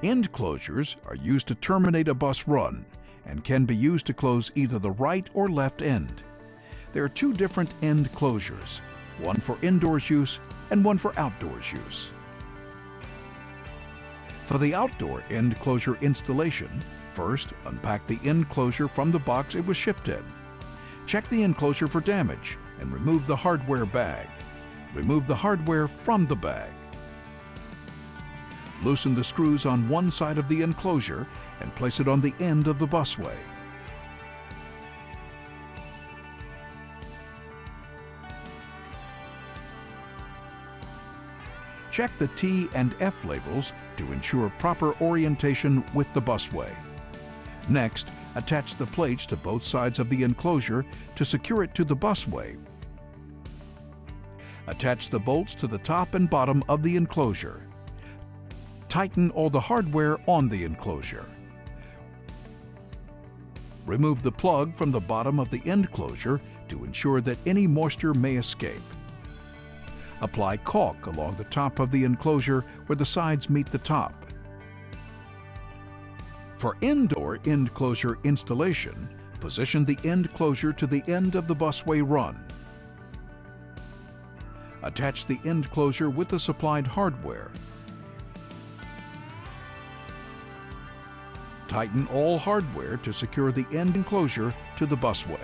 End closures are used to terminate a bus run and can be used to close either the right or left end. There are two different end closures, one for indoors use and one for outdoors use. For the outdoor end closure installation, first unpack the end closure from the box it was shipped in. Check the enclosure for damage and remove the hardware bag. Remove the hardware from the bag. Loosen the screws on one side of the enclosure and place it on the end of the busway. Check the T and F labels to ensure proper orientation with the busway. Next, attach the plates to both sides of the enclosure to secure it to the busway. Attach the bolts to the top and bottom of the enclosure. Tighten all the hardware on the enclosure. Remove the plug from the bottom of the end closure to ensure that any moisture may escape. Apply caulk along the top of the enclosure where the sides meet the top. For indoor end closure installation, position the end closure to the end of the busway run. Attach the end closure with the supplied hardware. Tighten all hardware to secure the end enclosure to the busway.